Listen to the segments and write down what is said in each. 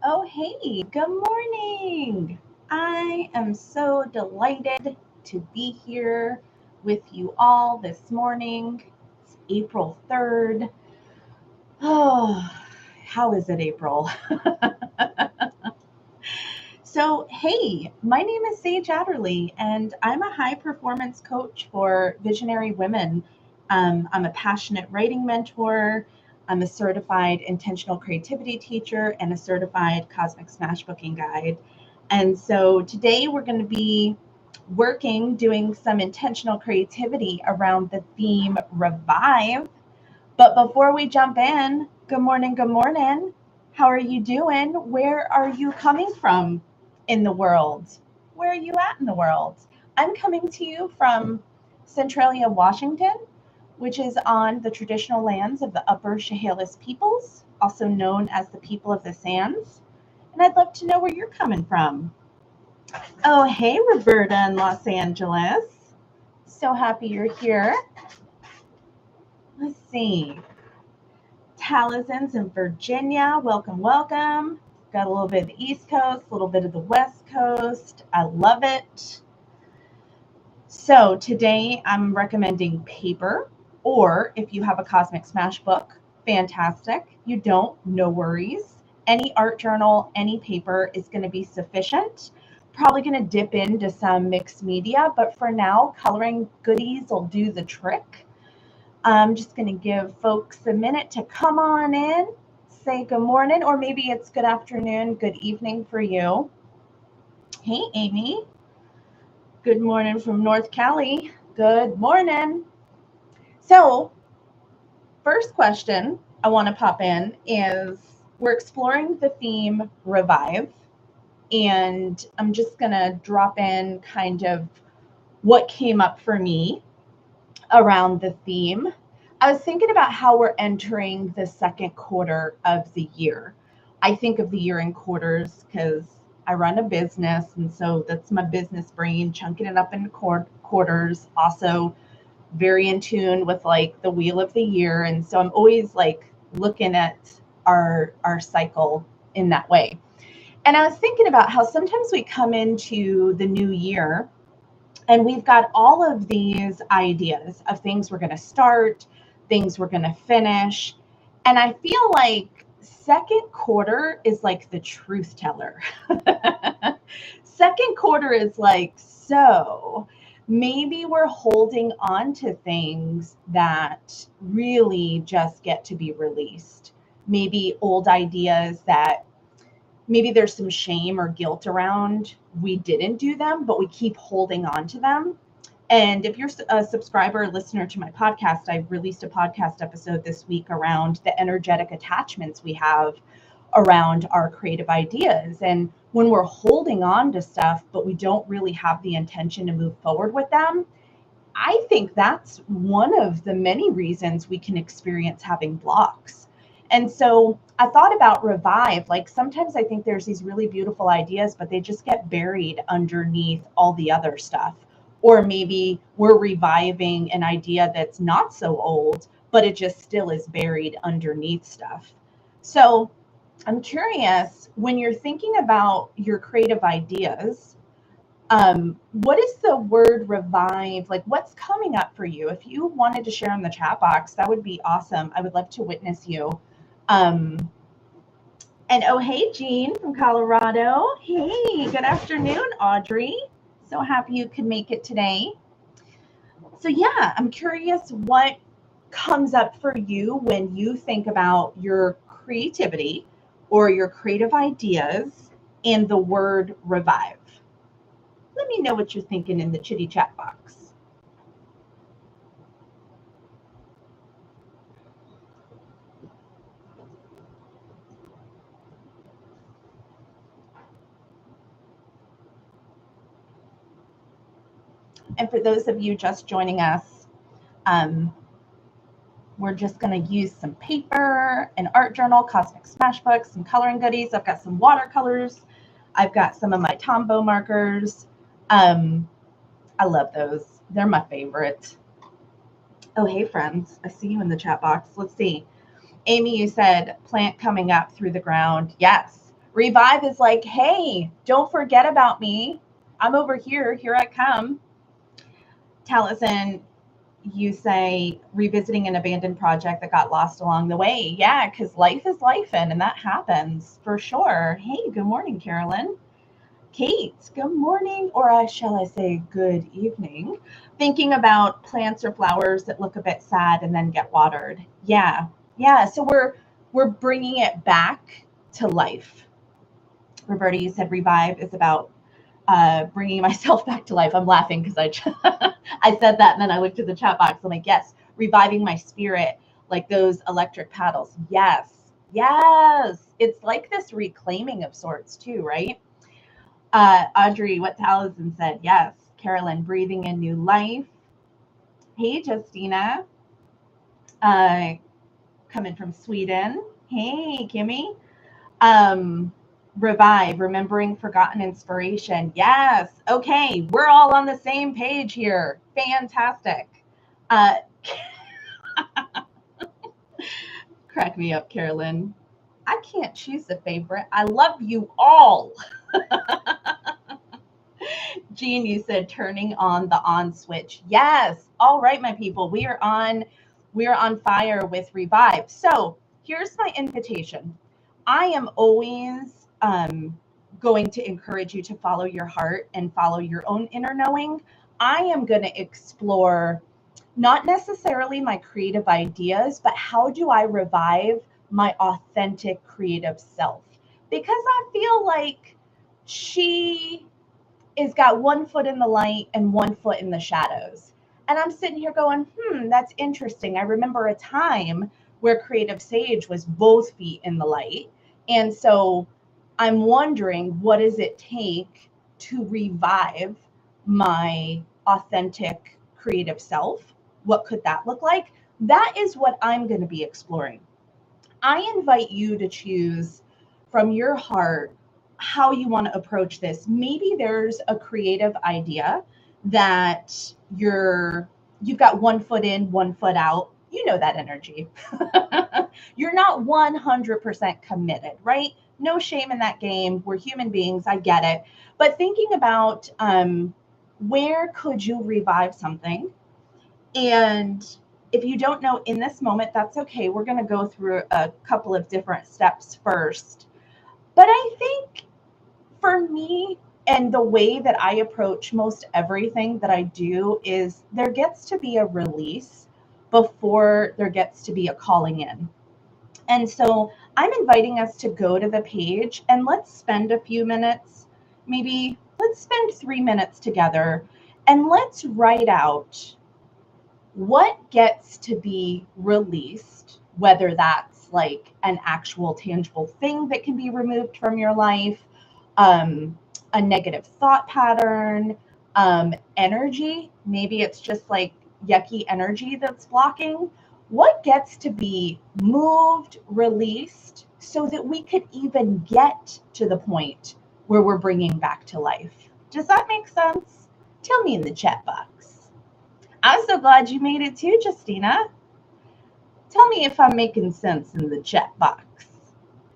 Oh, hey, good morning. I am so delighted to be here with you all this morning. It's April 3rd. Oh, how is it, April? So, hey, my name is Sage Adderley, and I'm a high performance coach for visionary women. I'm a passionate writing mentor. I'm a certified intentional creativity teacher and a certified cosmic smash booking guide. And so today we're going to be doing some intentional creativity around the theme revive. But before we jump in, good morning, good morning. How are you doing? Where are you coming from in the world? Where are you at in the world? I'm coming to you from Centralia, Washington, which is on the traditional lands of the Upper Chehalis peoples, also known as the people of the sands. And I'd love to know where you're coming from. Oh, hey, Roberta in Los Angeles. So happy you're here. Let's see. Talazins in Virginia. Welcome, welcome. Got a little bit of the East Coast, a little bit of the West Coast. I love it. So today I'm recommending paper, or if you have a Cosmic Smash book, fantastic. You don't, no worries. Any art journal, any paper is going to be sufficient. Probably going to dip into some mixed media, but for now, coloring goodies will do the trick. I'm just going to give folks a minute to come on in, say good morning, or maybe it's good afternoon, good evening for you. Hey, Amy. Good morning from North Cali. Good morning. So, first question I want to pop in is we're exploring the theme revive, and I'm just going to drop in kind of what came up for me around the theme. I was thinking about how we're entering the second quarter of the year. I think of the year in quarters because I run a business, and so that's my business brain chunking it up into quarters. Also, very in tune with like the wheel of the year, and so I'm always like looking at our cycle in that way. And I was thinking about how sometimes we come into the new year and we've got all of these ideas of things we're going to start, things we're going to finish. And I feel like second quarter is like the truth teller. Second quarter is like, so maybe we're holding on to things that really just get to be released. Maybe old ideas that maybe there's some shame or guilt around we didn't do them, but we keep holding on to them. And if you're a subscriber or listener to my podcast, I released a podcast episode this week around the energetic attachments we have around our creative ideas. And when we're holding on to stuff, but we don't really have the intention to move forward with them, I think that's one of the many reasons we can experience having blocks. And so I thought about revive. Like sometimes I think there's these really beautiful ideas, but they just get buried underneath all the other stuff. Or maybe we're reviving an idea that's not so old, but it just still is buried underneath stuff. So I'm curious, when you're thinking about your creative ideas, what is the word revive? Like what's coming up for you? If you wanted to share in the chat box, that would be awesome. I would love to witness you. And oh, hey, Jean from Colorado. Hey, good afternoon, Audrey. So happy you could make it today. So yeah, I'm curious what comes up for you when you think about your creativity or your creative ideas and the word revive. Let me know what you're thinking in the chitty chat box. And for those of you just joining us, we're just going to use some paper, an art journal, cosmic smash books, some coloring goodies. I've got some watercolors. I've got some of my Tombow markers. I love those. They're my favorite. Oh, hey, friends. I see you in the chat box. Let's see. Amy, you said plant coming up through the ground. Yes. Revive is like, hey, don't forget about me. I'm over here. Here I come. Taliesin, you say revisiting an abandoned project that got lost along the way. Yeah, because life is life, and that happens for sure. Hey, good morning, Carolyn. Kate, good morning, or shall I say good evening. Thinking about plants or flowers that look a bit sad and then get watered. Yeah, yeah. So we're bringing it back to life. Roberta, you said revive is about bringing myself back to life. I'm laughing because I said that and then I looked at the chat box. I'm like, yes, reviving my spirit, like those electric paddles. Yes, yes. It's like this reclaiming of sorts too, right? Audrey, what Taliesin said, yes. Carolyn, breathing in new life. Hey, Justina, coming from Sweden. Hey, Kimmy. Revive, remembering forgotten inspiration. Yes. Okay, we're all on the same page here. Fantastic. Crack me up, Carolyn. I can't choose a favorite. I love you all. Jean, you said turning on the on switch. Yes. All right, my people. We are on fire with Revive. So here's my invitation. I am always going to encourage you to follow your heart and follow your own inner knowing. I am going to explore not necessarily my creative ideas, but how do I revive my authentic creative self? Because I feel like she is got one foot in the light and one foot in the shadows. And I'm sitting here going, that's interesting. I remember a time where Creative Sage was both feet in the light. And so I'm wondering, what does it take to revive my authentic creative self? What could that look like? That is what I'm going to be exploring. I invite you to choose from your heart how you want to approach this. Maybe there's a creative idea that you've got one foot in, one foot out. You know that energy. You're not 100% committed, right? No shame in that game. We're human beings. I get it. But thinking about where could you revive something? And if you don't know in this moment, that's okay. We're going to go through a couple of different steps first. But I think for me, and the way that I approach most everything that I do, is there gets to be a release before there gets to be a calling in. And so I'm inviting us to go to the page and let's spend a few minutes, maybe let's spend 3 minutes together, and let's write out what gets to be released, whether that's like an actual tangible thing that can be removed from your life, a negative thought pattern, energy. Maybe it's just like yucky energy that's blocking. What gets to be moved, released, so that we could even get to the point where we're bringing back to life? Does that make sense? Tell me in the chat box. I'm so glad you made it too, Justina. Tell me if I'm making sense in the chat box.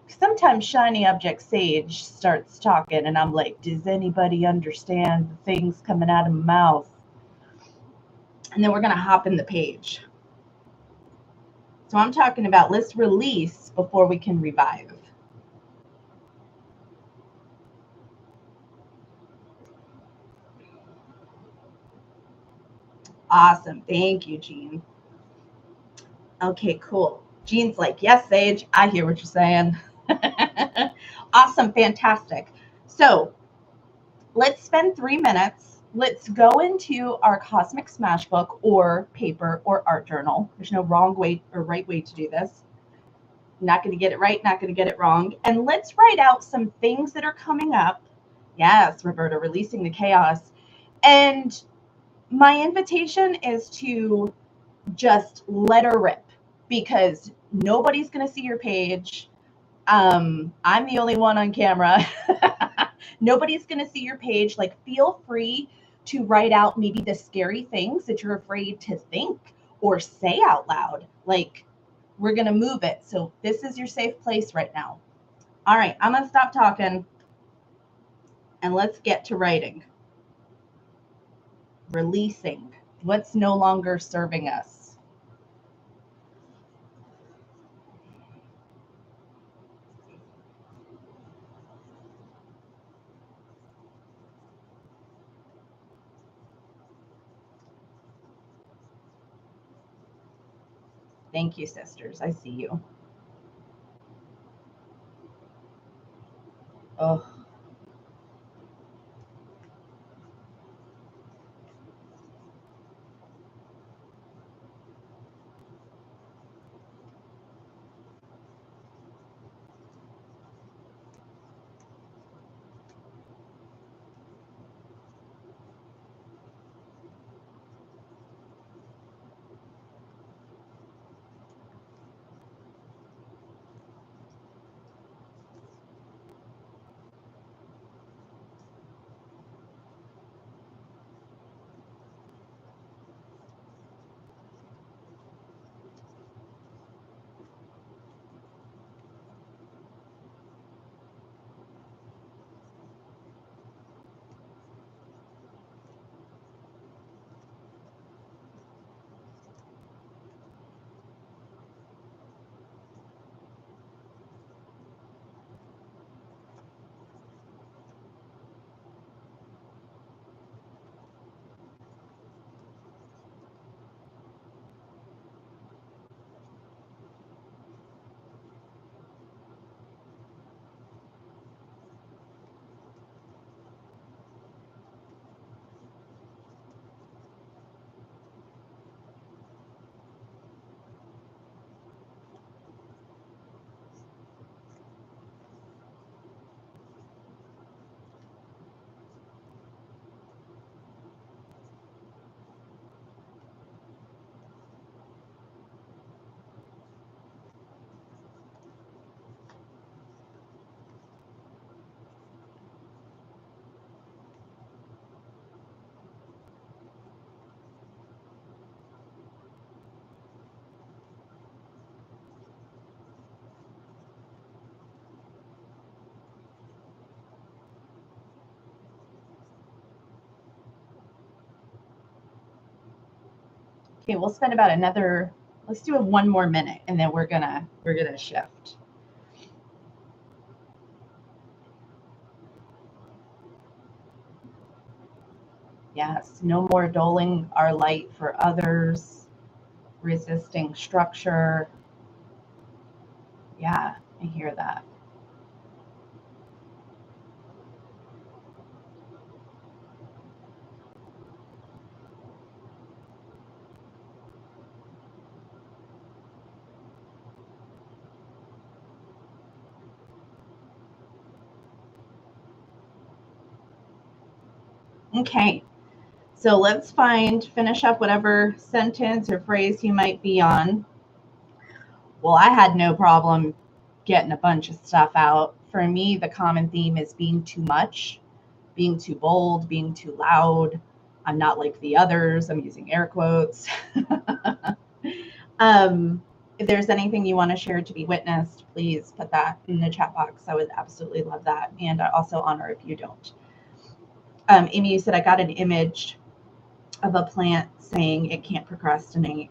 Sometimes Shiny Object Sage starts talking and I'm like, does anybody understand the things coming out of my mouth? And then we're going to hop in the page. So I'm talking about let's release before we can revive. Awesome. Thank you, Jean. Okay, cool. Jean's like, yes, Sage, I hear what you're saying. Awesome. Fantastic. So let's spend 3 minutes. Let's go into our Cosmic Smash book or paper or art journal. There's no wrong way or right way to do this. Not going to get it right, not going to get it wrong. And let's write out some things that are coming up. Yes, Roberta, releasing the chaos. And my invitation is to just let her rip, because nobody's going to see your page. I'm the only one on camera. Nobody's going to see your page. Like, feel free to write out maybe the scary things that you're afraid to think or say out loud. Like, we're going to move it. So this is your safe place right now. All right, I'm going to stop talking and let's get to writing. Releasing what's no longer serving us. Thank you, sisters. I see you. Oh, okay. We'll spend about another. Let's do it 1 more minute, and then we're gonna shift. Yes, no more doling our light for others, resisting structure. Yeah, I hear that. Okay, so let's finish up whatever sentence or phrase you might be on. Well, I had no problem getting a bunch of stuff out. For me, the common theme is being too much, being too bold, being too loud. I'm not like the others. I'm using air quotes. If there's anything you want to share to be witnessed, please put that in the chat box. I would absolutely love that. And I also honor if you don't. Amy, you said I got an image of a plant saying it can't procrastinate,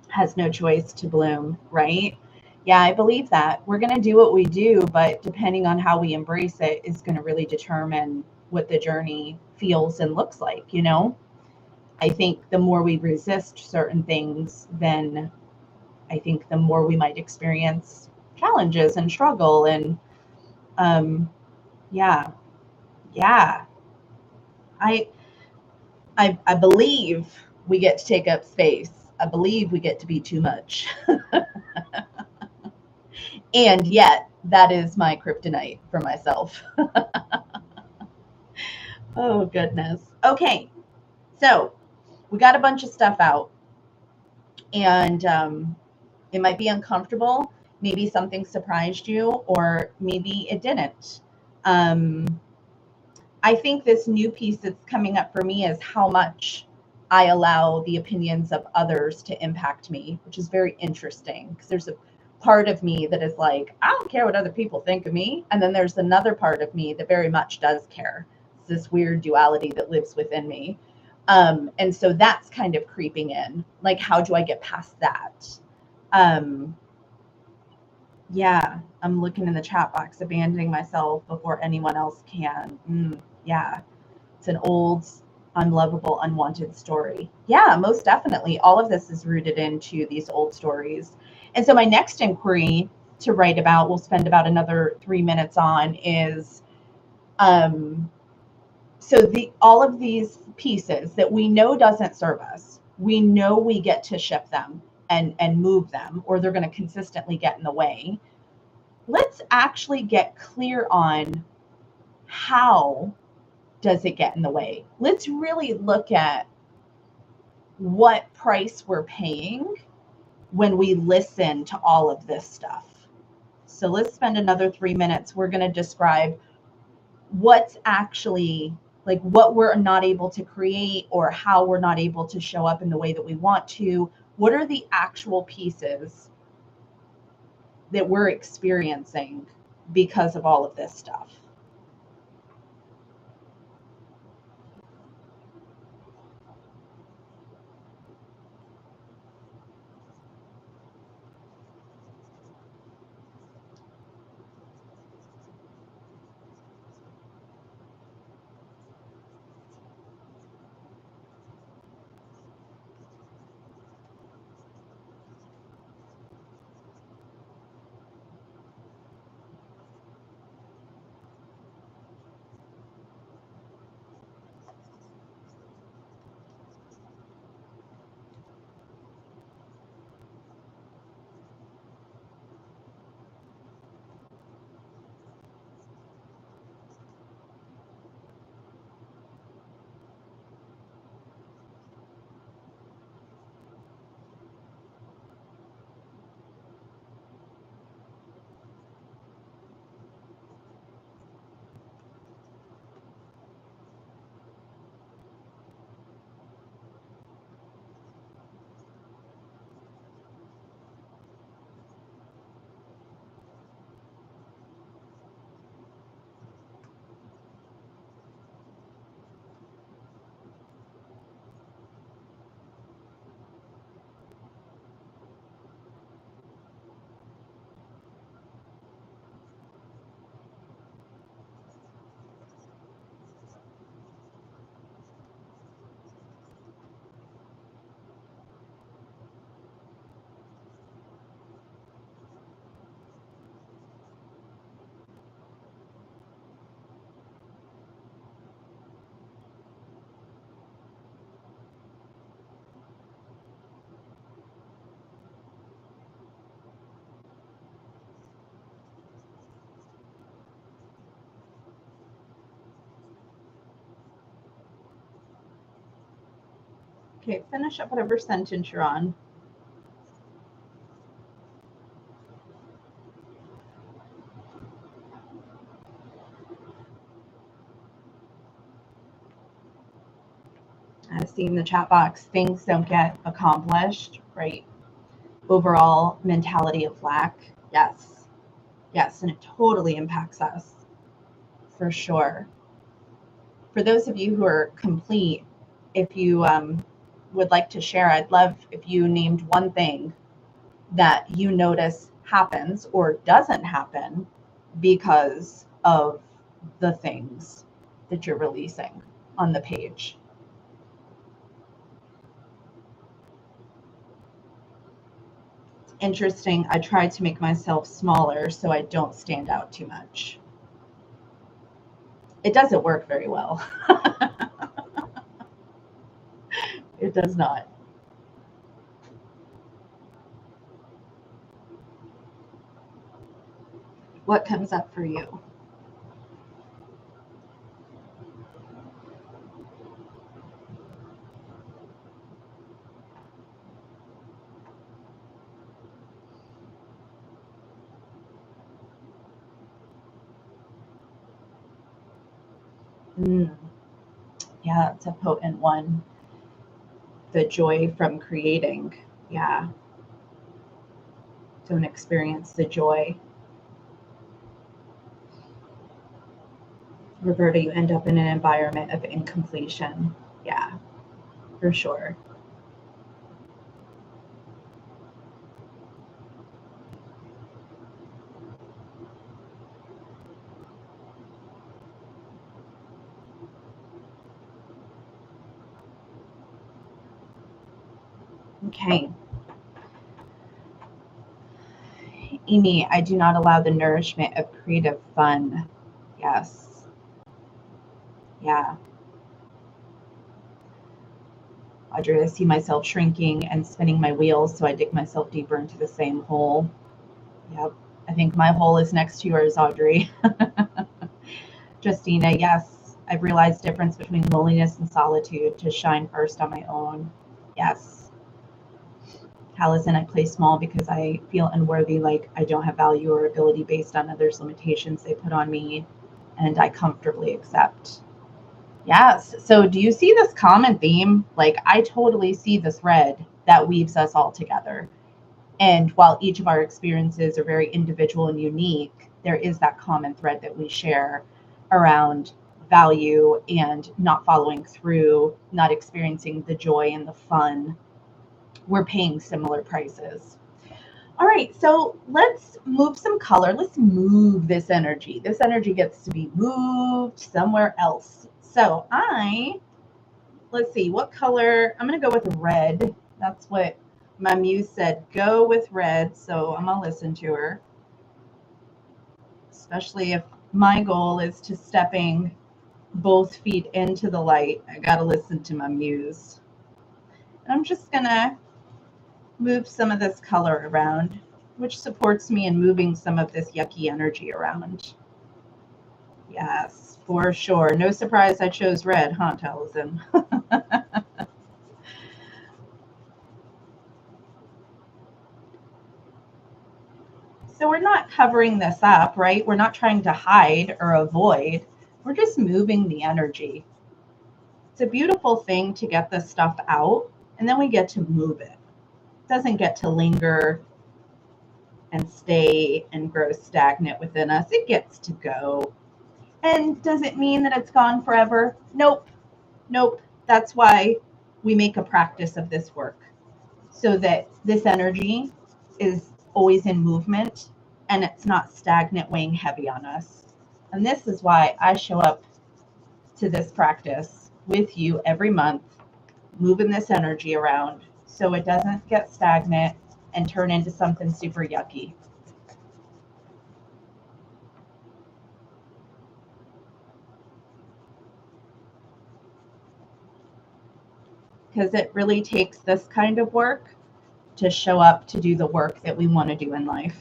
has no choice to bloom, right? Yeah, I believe that. We're going to do what we do, but depending on how we embrace it is going to really determine what the journey feels and looks like, you know? I think the more we resist certain things, then I think the more we might experience challenges and struggle. And um, yeah, yeah, I, I believe we get to take up space. I believe we get to be too much. And yet, that is my kryptonite for myself. Oh, goodness. Okay, so we got a bunch of stuff out, and it might be uncomfortable. Maybe something surprised you, or maybe it didn't. Um, I think this new piece that's coming up for me is how much I allow the opinions of others to impact me, which is very interesting because there's a part of me that is like, I don't care what other people think of me. And then there's another part of me that very much does care. It's this weird duality that lives within me. And so that's kind of creeping in. Like, how do I get past that? Yeah, I'm looking in the chat box, abandoning myself before anyone else can. Yeah, it's an old, unlovable, unwanted story. Yeah, most definitely. All of this is rooted into these old stories. And so my next inquiry to write about, we'll spend about another 3 minutes on, is so all of these pieces that we know doesn't serve us, we know we get to shift them and move them, or they're going to consistently get in the way. Let's actually get clear on how does it get in the way. Let's really look at what price we're paying when we listen to all of this stuff. So let's spend another 3 minutes. We're going to describe what's actually, like, what we're not able to create, or how we're not able to show up in the way that we want to. What are the actual pieces that we're experiencing because of all of this stuff? Okay, finish up whatever sentence you're on. I see in the chat box, things don't get accomplished, right? Overall mentality of lack. Yes. Yes, and it totally impacts us, for sure. For those of you who are complete, if you would like to share, I'd love if you named one thing that you notice happens or doesn't happen because of the things that you're releasing on the page. Interesting. I tried to make myself smaller so I don't stand out too much. It doesn't work very well. It does not. What comes up for you? Yeah, it's a potent one. The joy from creating. Yeah, don't experience the joy. Roberta, you end up in an environment of incompletion. Yeah, for sure. Okay. Amy, I do not allow the nourishment of creative fun. Yes. Yeah. Audrey, I see myself shrinking and spinning my wheels, so I dig myself deeper into the same hole. Yep. I think my hole is next to yours, Audrey. Justina, yes. I've realized difference between loneliness and solitude to shine first on my own. Yes. Allison, I play small because I feel unworthy, like I don't have value or ability based on others' limitations they put on me, and I comfortably accept. Yes. So do you see this common theme? Like, I totally see the thread that weaves us all together. And while each of our experiences are very individual and unique, there is that common thread that we share around value and not following through, not experiencing the joy and the fun. We're paying similar prices. All right, so let's move some color. Let's move this energy. This energy gets to be moved somewhere else. So let's see, what color? I'm going to go with red. That's what my muse said. Go with red. So I'm going to listen to her, especially if my goal is to stepping both feet into the light. I got to listen to my muse. And I'm just going to move some of this color around, which supports me in moving some of this yucky energy around. Yes, for sure. No surprise I chose red, huh, Taliesin? So we're not covering this up, right? We're not trying to hide or avoid. We're just moving the energy. It's a beautiful thing to get this stuff out, and then we get to move it. It doesn't get to linger and stay and grow stagnant within us. It gets to go. And does it mean that it's gone forever? Nope. Nope. That's why we make a practice of this work, so that this energy is always in movement and it's not stagnant, weighing heavy on us. And this is why I show up to this practice with you every month, moving this energy around so it doesn't get stagnant and turn into something super yucky. Because it really takes this kind of work to show up to do the work that we want to do in life.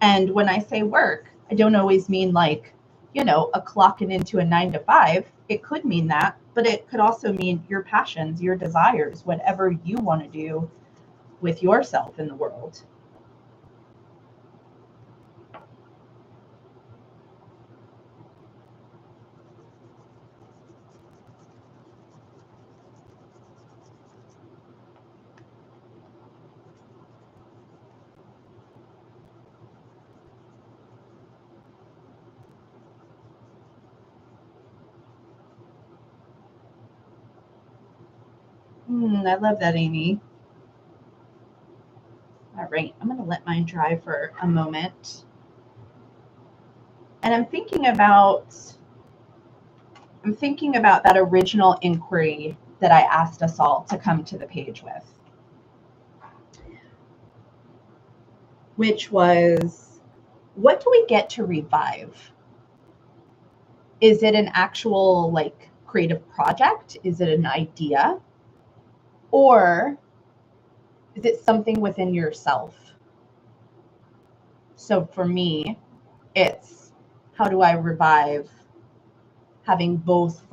And when I say work, I don't always mean like, a clocking into a 9 to 5. It could mean that, but it could also mean your passions, your desires, whatever you want to do with yourself in the world. I love that, Amy. All right, I'm going to let mine dry for a moment. And I'm thinking about that original inquiry that I asked us all to come to the page with, which was, what do we get to revive? Is it an actual like creative project? Is it an idea? Or is it something within yourself? So for me, it's, how do I revive having both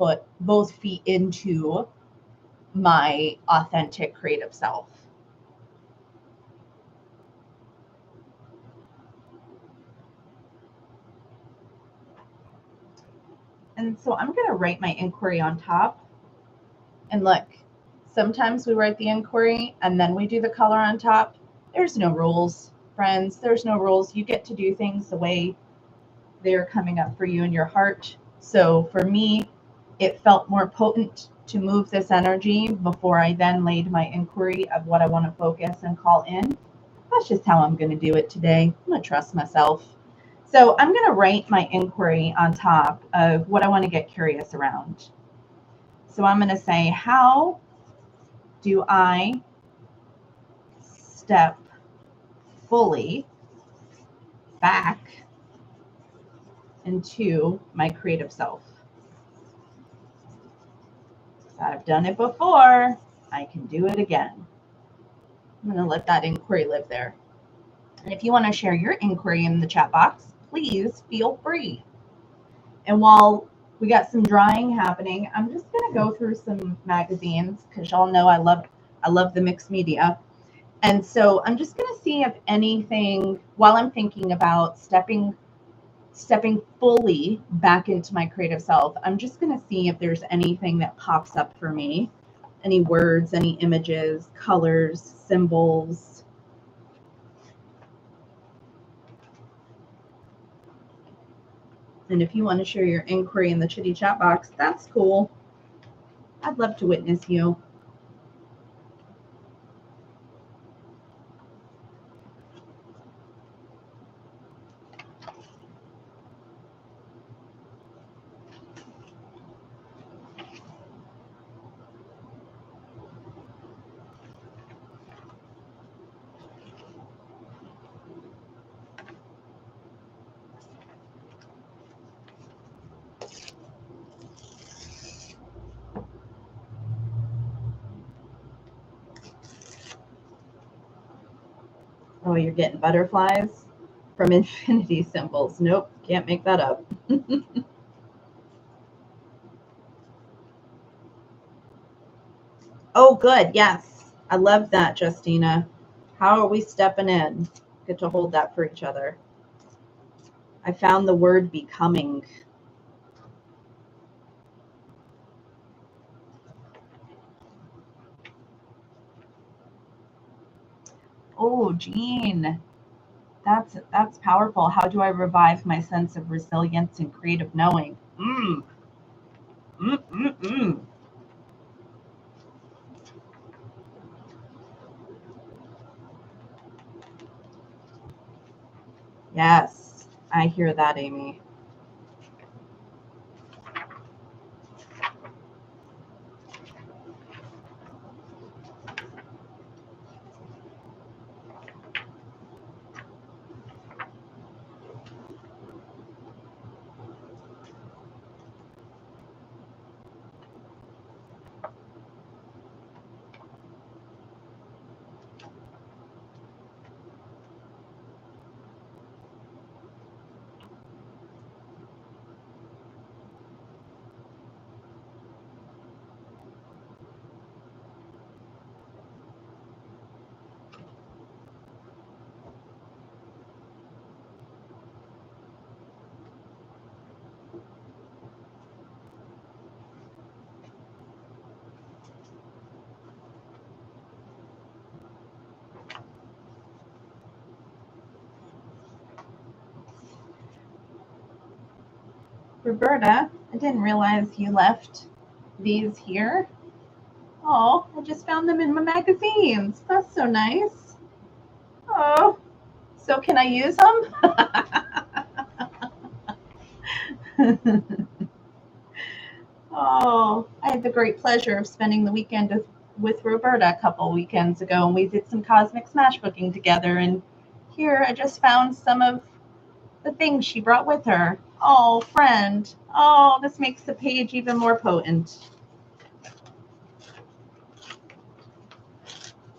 feet into my authentic creative self? And so I'm going to write my inquiry on top. And look, sometimes we write the inquiry and then we do the color on top. There's no rules. friends, there's no rules. You get to do things the way they're coming up for you in your heart. So for me, it felt more potent to move this energy before I then laid my inquiry of what I want to focus and call in. That's just how I'm going to do it today. I'm going to trust myself. So I'm going to write my inquiry on top of what I want to get curious around. So I'm going to say, how do I step fully back into my creative self? I've done it before. I can do it again. I'm going to let that inquiry live there. And if you want to share your inquiry in the chat box, please feel free. And while we got some drying happening, I'm just going to go through some magazines because y'all know I love the mixed media. And so I'm just going to see if anything, while I'm thinking about stepping fully back into my creative self, I'm just going to see if there's anything that pops up for me. Any words, any images, colors, symbols. And if you want to share your inquiry in the chitty chat box, that's cool. I'd love to witness you. Oh, you're getting butterflies from infinity symbols. Nope, can't make that up. Oh, good. Yes. I love that, Justina. How are we stepping in? Get to hold that for each other. I found the word becoming. Oh, Jean. That's powerful. How do I revive my sense of resilience and creative knowing? Yes, I hear that, Amy. Roberta, I didn't realize you left these here. Oh, I just found them in my magazines. That's so nice. Oh, so can I use them? Oh, I had the great pleasure of spending the weekend with Roberta a couple weekends ago, and we did some cosmic smash booking together. And here I just found some of the things she brought with her. Oh, friend. Oh, this makes the page even more potent.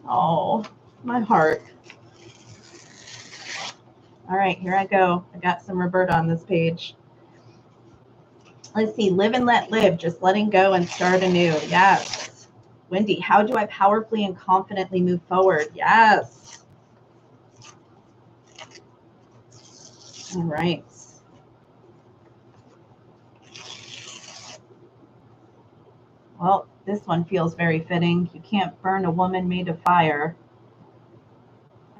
Oh, my heart. All right, here I go. I got some Roberta on this page. Let's see. Live and let live. Just letting go and start anew. Yes. Wendy, how do I powerfully and confidently move forward? Yes. All right. Well, this one feels very fitting. You can't burn a woman made of fire.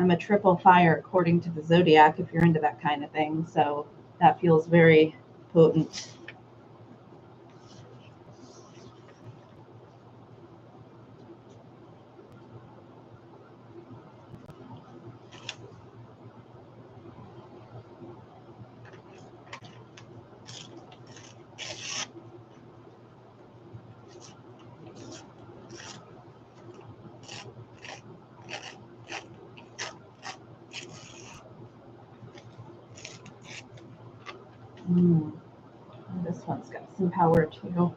I'm a triple fire according to the zodiac, if you're into that kind of thing. So that feels very potent. This one's got some power too.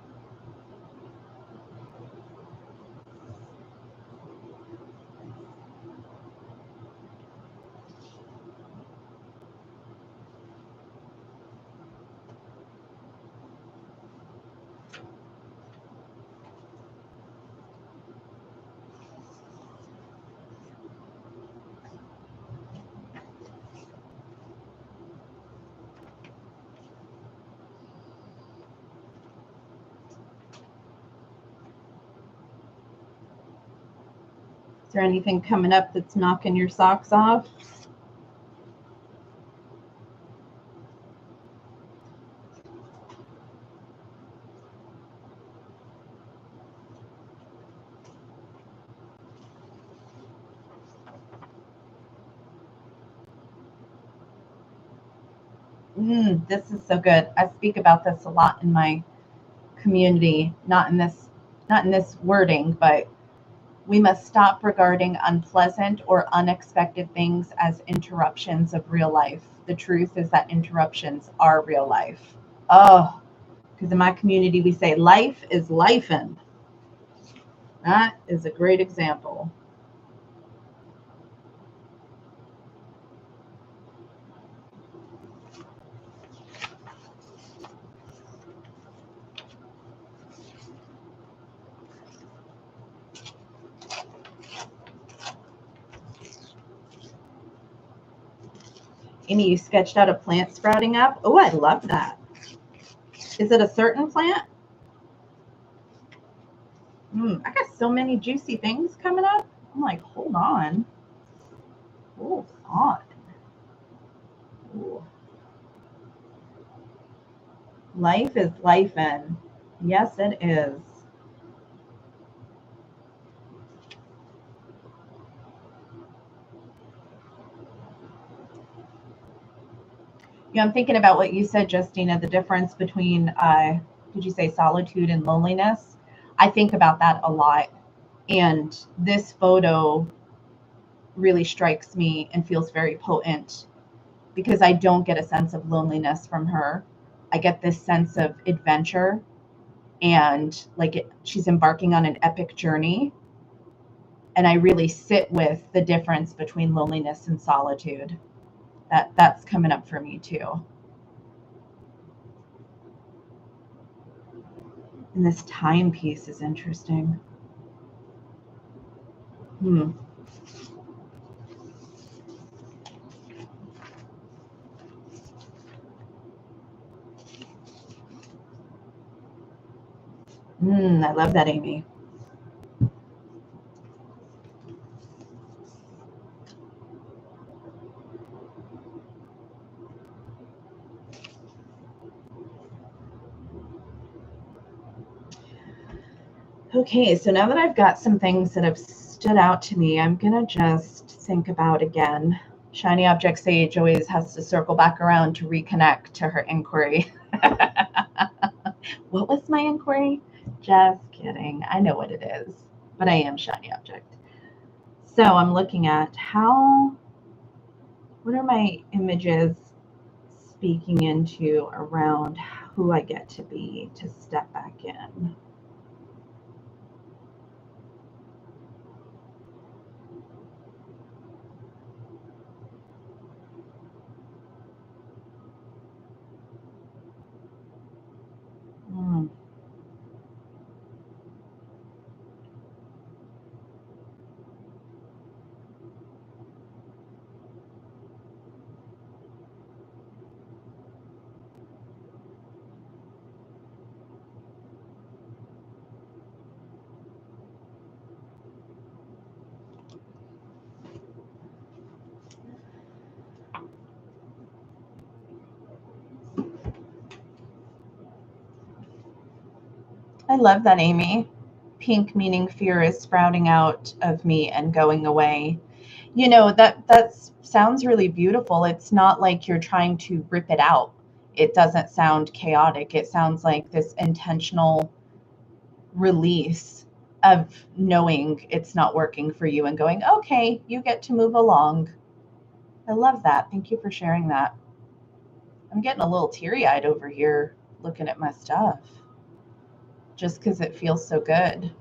Is there anything coming up that's knocking your socks off? This is so good. I speak about this a lot in my community, not in this wording, but we must stop regarding unpleasant or unexpected things as interruptions of real life. The truth is that interruptions are real life. Oh, because in my community we say life is lifin'. That is a great example. Amy, you sketched out a plant sprouting up. Oh, I love that. Is it a certain plant? I got so many juicy things coming up. I'm like, hold on. Hold on. Ooh. Life is lifin'. Yes, it is. I'm thinking about what you said, Justina, the difference between, did you say solitude and loneliness? I think about that a lot. And this photo really strikes me and feels very potent because I don't get a sense of loneliness from her. I get this sense of adventure and she's embarking on an epic journey. And I really sit with the difference between loneliness and solitude. That's coming up for me too. And this timepiece is interesting. I love that, Amy. Okay, so now that I've got some things that have stood out to me, I'm going to just think about again. Shiny Object Sage always has to circle back around to reconnect to her inquiry. What was my inquiry? Just kidding. I know what it is, but I am Shiny Object. So I'm looking at what are my images speaking into around who I get to be to step back in. I love that, Amy. Pink meaning fear is sprouting out of me and going away. You know, that sounds really beautiful. It's not like you're trying to rip it out. It doesn't sound chaotic. It sounds like this intentional release of knowing it's not working for you and going, okay, you get to move along. I love that. Thank you for sharing that. I'm getting a little teary-eyed over here looking at my stuff just because it feels so good.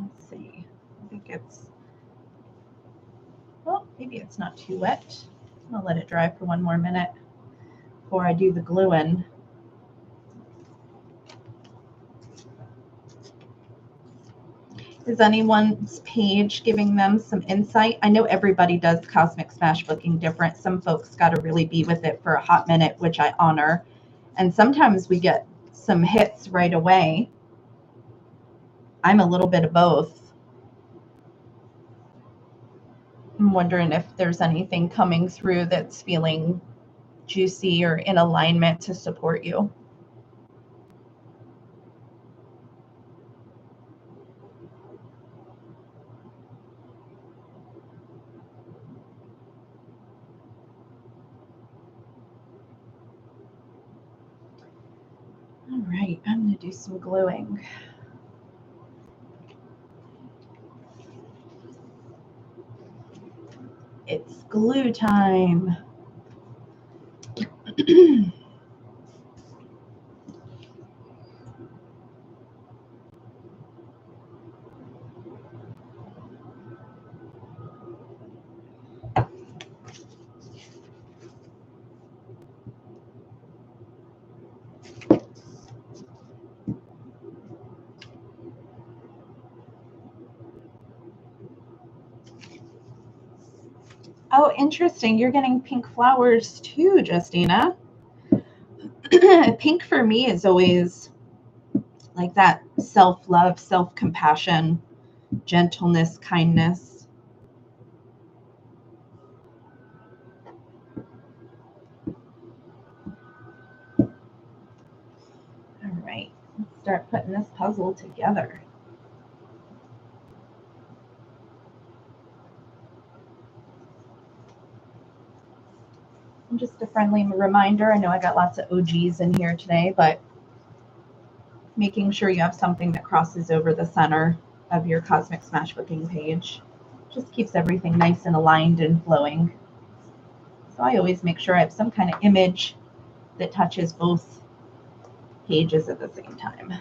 Let's see. I think it's, well, maybe it's not too wet. I'll let it dry for one more minute before I do the glue-in. Is anyone's page giving them some insight? I know everybody does Cosmic Smash Booking different. Some folks got to really be with it for a hot minute, which I honor. And sometimes we get some hits right away. I'm a little bit of both. I'm wondering if there's anything coming through that's feeling juicy or in alignment to support you. All right, I'm going to do some gluing. It's glue time. Oh, interesting. You're getting pink flowers too, Justina. Pink for me is always like that self-love, self-compassion, gentleness, kindness. All right, let's start putting this puzzle together. And just a friendly reminder, I know I got lots of OGs in here today, but making sure you have something that crosses over the center of your Cosmic Smash Booking page just keeps everything nice and aligned and flowing. So I always make sure I have some kind of image that touches both pages at the same time.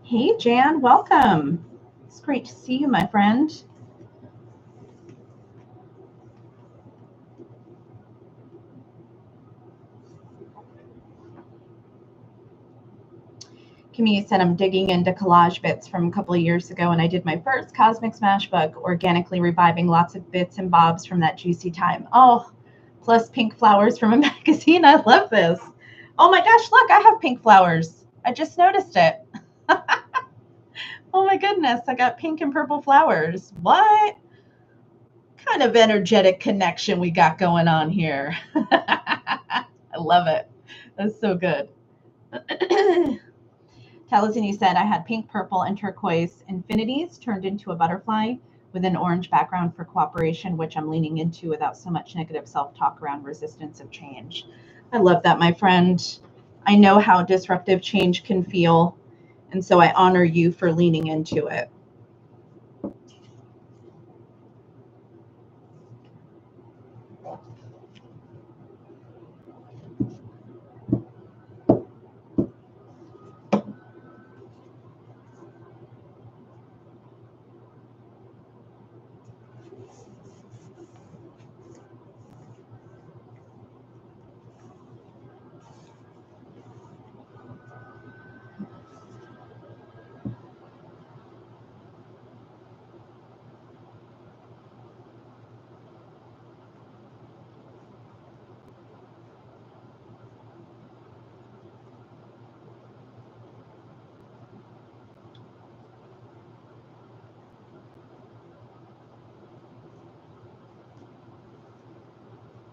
Hey, Jan, welcome. It's great to see you, my friend. Camille said, I'm digging into collage bits from a couple of years ago, and I did my first Cosmic Smash book, organically reviving lots of bits and bobs from that juicy time. Oh, plus pink flowers from a magazine. I love this. Oh my gosh, look, I have pink flowers. I just noticed it. Oh my goodness, I got pink and purple flowers. What kind of energetic connection we got going on here? I love it. That's so good. Talazini said, I had pink, purple, and turquoise infinities turned into a butterfly with an orange background for cooperation, which I'm leaning into without so much negative self-talk around resistance of change. I love that, my friend. I know how disruptive change can feel, and so I honor you for leaning into it.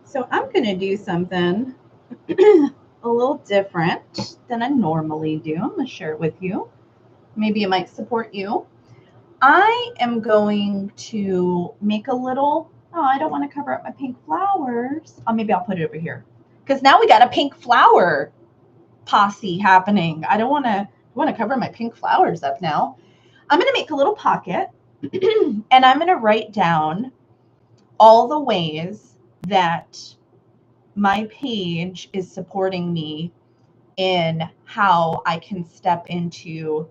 So I'm going to do something a little different than I normally do. I'm going to share it with you. Maybe it might support you. I am going to make a little, oh, I don't want to cover up my pink flowers. Oh, maybe I'll put it over here. Because now we got a pink flower posse happening. I don't want to cover my pink flowers up now. I'm going to make a little pocket and I'm going to write down all the ways that my page is supporting me in how I can step into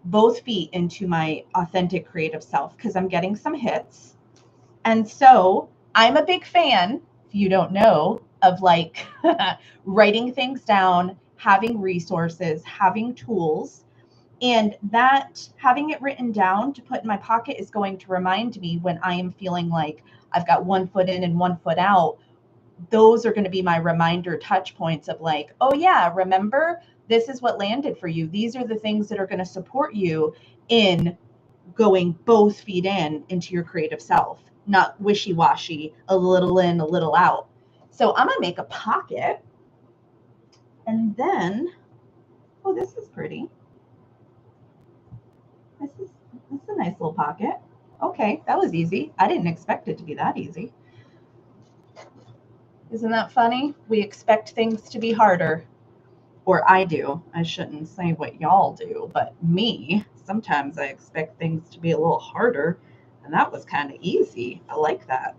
both feet into my authentic creative self, because I'm getting some hits. And so I'm a big fan, if you don't know, of like writing things down, having resources, having tools. And that having it written down to put in my pocket is going to remind me when I am feeling like I've got one foot in and one foot out. Those are going to be my reminder touch points of like, oh yeah, remember, this is what landed for you. These are the things that are going to support you in going both feet into your creative self, not wishy-washy, a little in, a little out. So I'm going to make a pocket. And then, oh, this is pretty. This is a nice little pocket. Okay, that was easy. I didn't expect it to be that easy. Isn't that funny? We expect things to be harder. Or I do. I shouldn't say what y'all do, but me, sometimes I expect things to be a little harder. And that was kind of easy. I like that.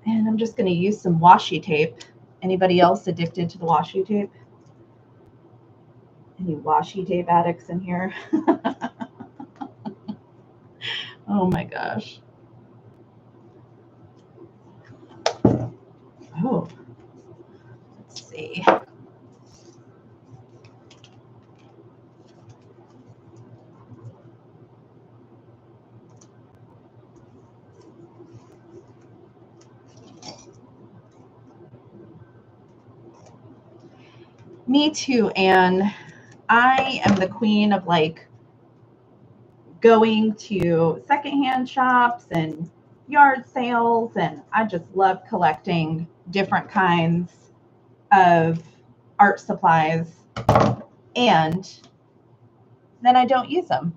And I'm just going to use some washi tape. Anybody else addicted to the washi tape? Any washi tape addicts in here? Oh my gosh. Oh, let's see. Me too, Anne. I am the queen of like going to secondhand shops and yard sales, and I just love collecting different kinds of art supplies, and then I don't use them.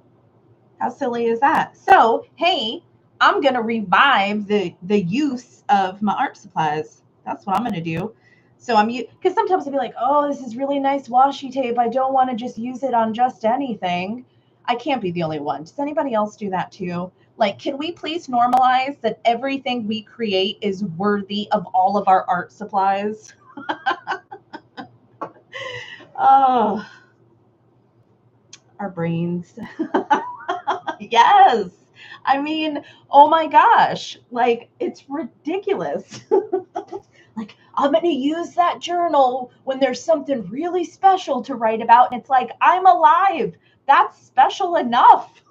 How silly is that? So, hey, I'm going to revive the use of my art supplies. That's what I'm going to do. So because sometimes I'll be like, oh, this is really nice washi tape. I don't want to just use it on just anything. I can't be the only one. Does anybody else do that too? Like, can we please normalize that everything we create is worthy of all of our art supplies? Oh, our brains. Yes. I mean, oh my gosh, like it's ridiculous. Like, I'm going to use that journal when there's something really special to write about. And it's like, I'm alive. That's special enough.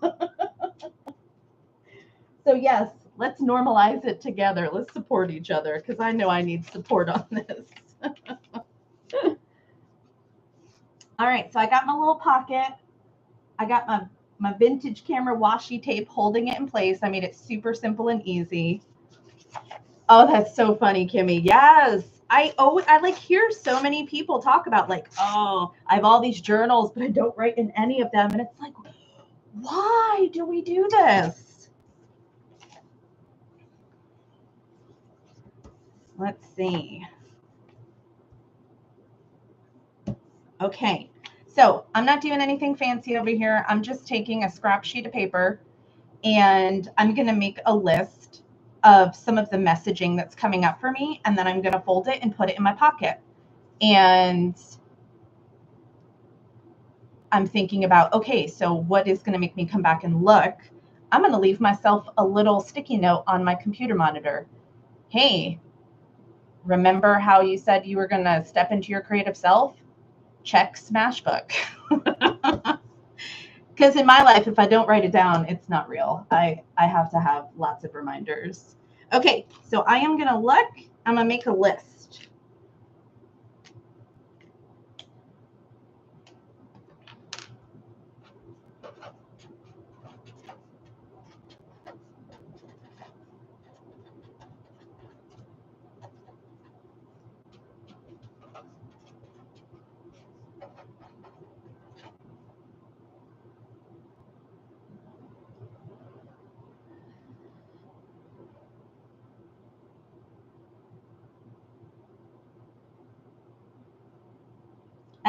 So, yes, let's normalize it together. Let's support each other because I know I need support on this. All right, so I got my little pocket. I got my vintage camera washi tape holding it in place. I made it super simple and easy. Oh, that's so funny, Kimmy. Yes. I like hear so many people talk about like, oh, I have all these journals, but I don't write in any of them. And it's like, why do we do this? Let's see. Okay. So I'm not doing anything fancy over here. I'm just taking a scrap sheet of paper and I'm going to make a list of some of the messaging that's coming up for me. And then I'm going to fold it and put it in my pocket. And I'm thinking about, okay, so what is going to make me come back and look? I'm going to leave myself a little sticky note on my computer monitor. Hey, remember how you said you were going to step into your creative self? Check Smashbook. Because in my life, if I don't write it down, it's not real. I have to have lots of reminders. Okay, so I am going to look. I'm going to make a list.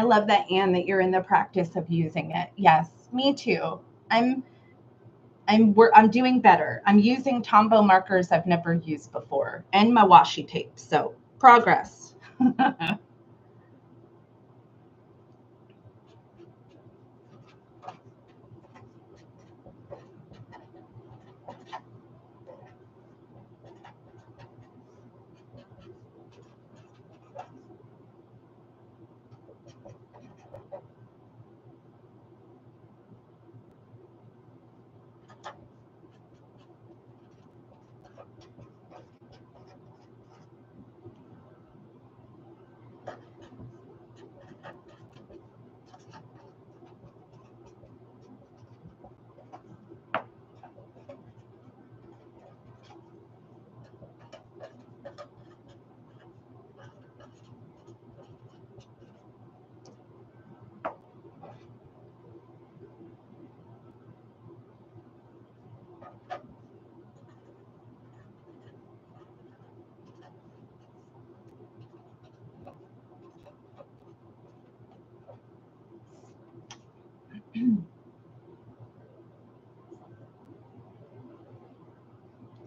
I love that, Anne, that you're in the practice of using it. Yes, me too. I'm doing better. I'm using Tombow markers I've never used before and my washi tape. So progress.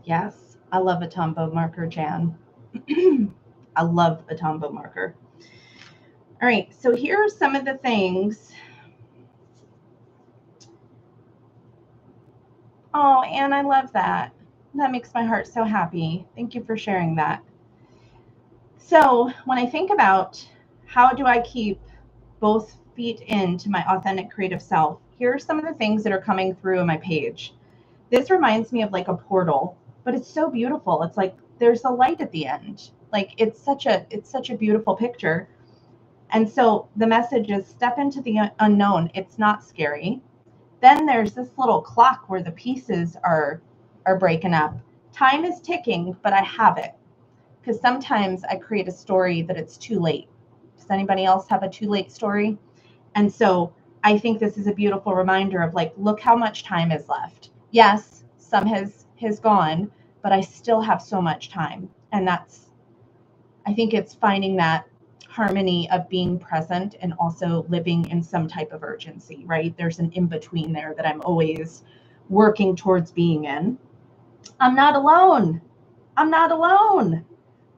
Yes, I love a Tombow marker, Jan. I love a Tombow marker. All right, so here are some of the things. Oh, Anne, I love that. That makes my heart so happy. Thank you for sharing that. So when I think about how do I keep both feet into my authentic creative self, here are some of the things that are coming through on my page. This reminds me of like a portal, but it's so beautiful. It's like there's a light at the end. Like it's such a beautiful picture. And so the message is step into the unknown. It's not scary. Then there's this little clock where the pieces are breaking up. Time is ticking, but I have it. Because sometimes I create a story that it's too late. Does anybody else have a too late story? And so I think this is a beautiful reminder of like, look how much time is left. Yes, some has gone, but I still have so much time. And I think it's finding that harmony of being present and also living in some type of urgency, right? There's an in-between there that I'm always working towards being in. I'm not alone. I'm not alone.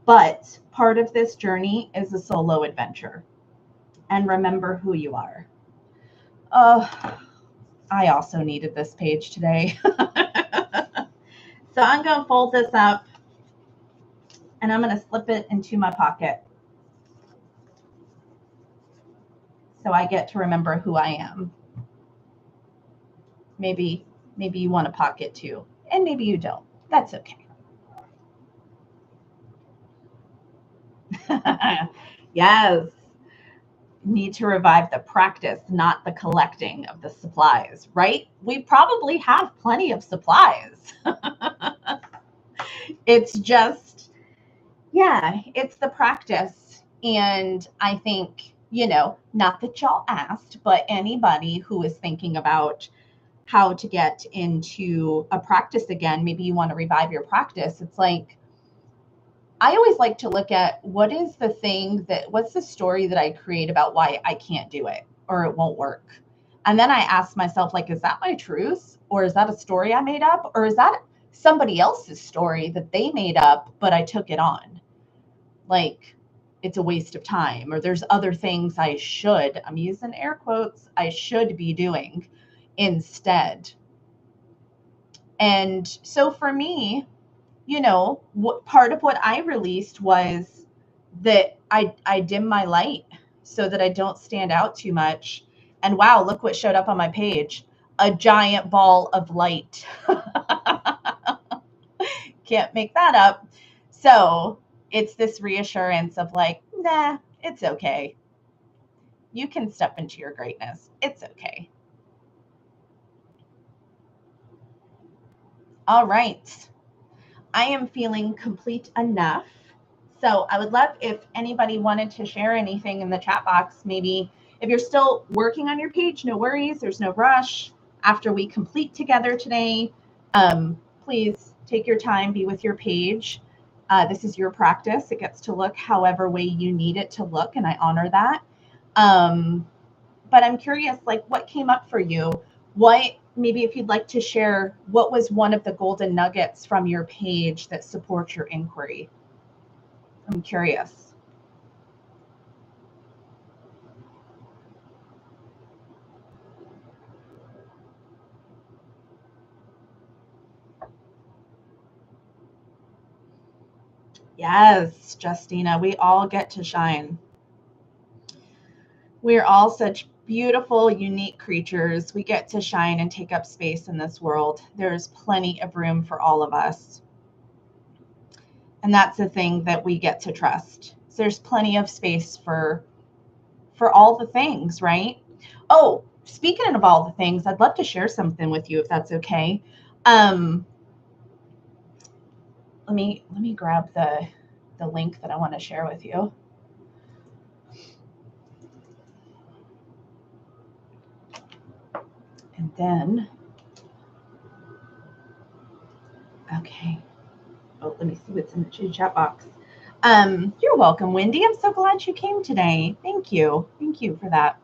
But part of this journey is a solo adventure. And remember who you are. Oh, I also needed this page today. So I'm going to fold this up and I'm going to slip it into my pocket. So I get to remember who I am. Maybe you want a pocket too. And maybe you don't. That's okay. Yes. Need to revive the practice, not the collecting of the supplies, right? We probably have plenty of supplies. It's just, yeah, it's the practice. And I think, not that y'all asked, but anybody who is thinking about how to get into a practice again, maybe you want to revive your practice. It's like, I always like to look at what's the story that I create about why I can't do it or it won't work. And then I ask myself, like, is that my truth? Or is that a story I made up? Or is that somebody else's story that they made up, but I took it on? Like, it's a waste of time. Or there's other things I'm using air quotes, I should be doing instead. And so for me, part of what I released was that I dim my light so that I don't stand out too much. And wow, look what showed up on my page. A giant ball of light. Can't make that up. So it's this reassurance of like, nah, it's okay. You can step into your greatness. It's okay. All right. I am feeling complete enough. So I would love if anybody wanted to share anything in the chat box. Maybe if you're still working on your page, no worries. There's no rush. After we complete together today, please take your time, be with your page. This is your practice. It gets to look however way you need it to look, and I honor that. But I'm curious, like, what came up for you? What, maybe if you'd like to share, what was one of the golden nuggets from your page that supports your inquiry? I'm curious. Yes, Justina, we all get to shine. We're all such beautiful, unique creatures. We get to shine and take up space in this world. There's plenty of room for all of us. And that's the thing that we get to trust. So there's plenty of space for all the things, right? Oh, speaking of all the things, I'd love to share something with you if that's okay. Let me grab the link that I want to share with you. And then, okay. Oh, let me see what's in the chat box. You're welcome, Wendy. I'm so glad you came today. Thank you. Thank you for that.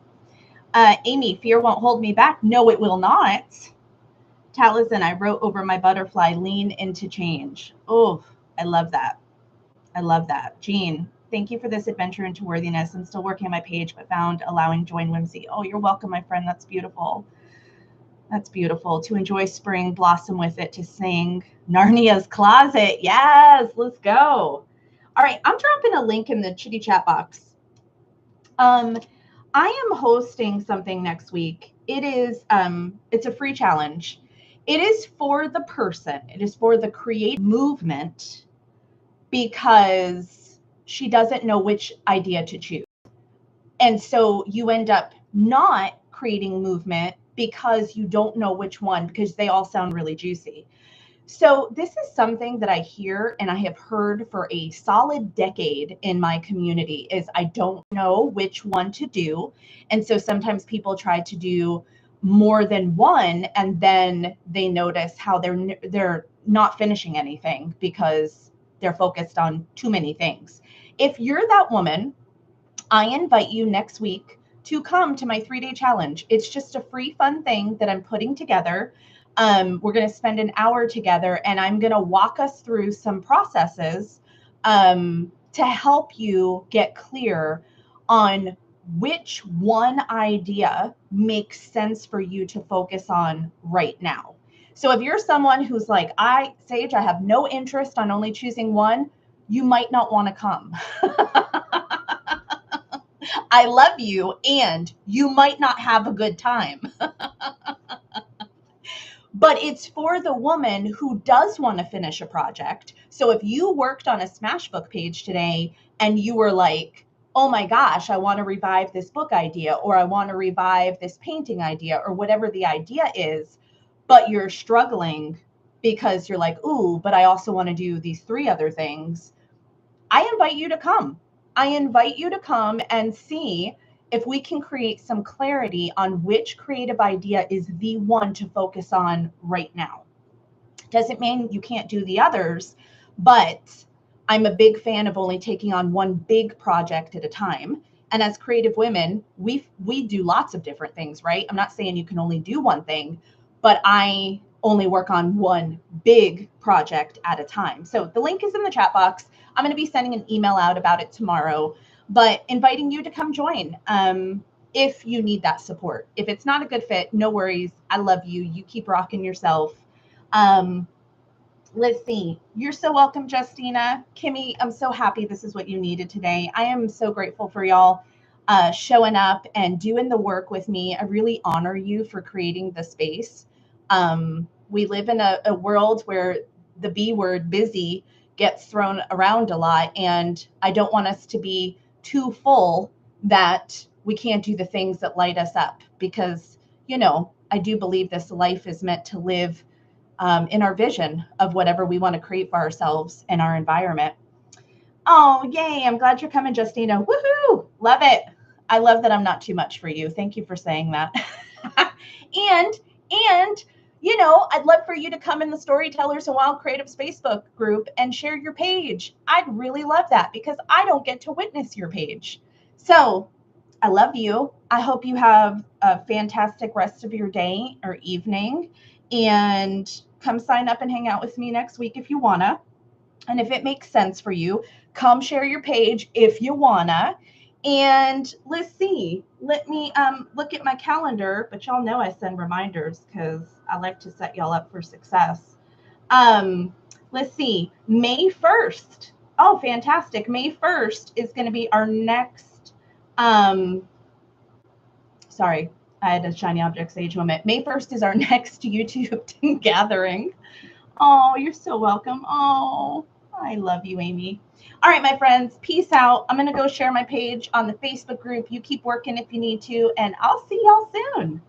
Amy, fear won't hold me back. No, it will not. Taliesin, I wrote over my butterfly, lean into change. Oh, I love that. I love that. Jean, thank you for this adventure into worthiness. I'm still working on my page, but found allowing joy and whimsy. Oh, you're welcome, my friend. That's beautiful. That's beautiful. To enjoy spring, blossom with it, to sing Narnia's Closet. Yes, let's go. All right, I'm dropping a link in the chitty chat box. I am hosting something next week. It is it's a free challenge. It is for the person. It is for the creative movement because she doesn't know which idea to choose. And so you end up not creating movement because you don't know which one, because they all sound really juicy. So this is something that I hear and I have heard for a solid decade in my community is I don't know which one to do. And so sometimes people try to do more than one and then they notice how they're not finishing anything because they're focused on too many things. If you're that woman, I invite you next week to come to my 3-day challenge. It's just a free, fun thing that I'm putting together. We're going to spend an hour together and I'm going to walk us through some processes to help you get clear on which one idea makes sense for you to focus on right now. So if you're someone who's like, Sage, I have no interest on only choosing one, you might not want to come. I love you, and you might not have a good time. But it's for the woman who does want to finish a project. So if you worked on a Smashbook page today and you were like, oh my gosh, I want to revive this book idea, or I want to revive this painting idea, or whatever the idea is, but you're struggling because you're like, ooh, but I also want to do these 3 other things. I invite you to come. I invite you to come and see if we can create some clarity on which creative idea is the one to focus on right now. Doesn't mean you can't do the others, but I'm a big fan of only taking on one big project at a time. And as creative women, we do lots of different things, right? I'm not saying you can only do one thing, but I only work on one big project at a time. So the link is in the chat box. I'm going to be sending an email out about it tomorrow, but inviting you to come join if you need that support. If it's not a good fit, no worries. I love you. You keep rocking yourself. Let's see. You're so welcome, Justina. Kimmy, I'm so happy this is what you needed today. I am so grateful for y'all showing up and doing the work with me. I really honor you for creating the space. We live in a world where the B word, busy, gets thrown around a lot. And I don't want us to be too full that we can't do the things that light us up. Because, I do believe this life is meant to live in our vision of whatever we want to create for ourselves and our environment. Oh, yay. I'm glad you're coming, Justina. Woohoo. Love it. I love that I'm not too much for you. Thank you for saying that. and, I'd love for you to come in the Storytellers and Wild Creatives Facebook group and share your page. I'd really love that because I don't get to witness your page. So I love you. I hope you have a fantastic rest of your day or evening. And come sign up and hang out with me next week if you wanna. And if it makes sense for you, come share your page if you wanna. And let's see. Let me look at my calendar, but y'all know I send reminders because I like to set y'all up for success. Let's see. May 1st. Oh, fantastic. May 1st is going to be our next sorry, I had a shiny object sage moment. May 1st is our next YouTube gathering. Oh, you're so welcome. Oh, I love you, Amy. All right, my friends, peace out. I'm going to go share my page on the Facebook group. You keep working if you need to, and I'll see y'all soon.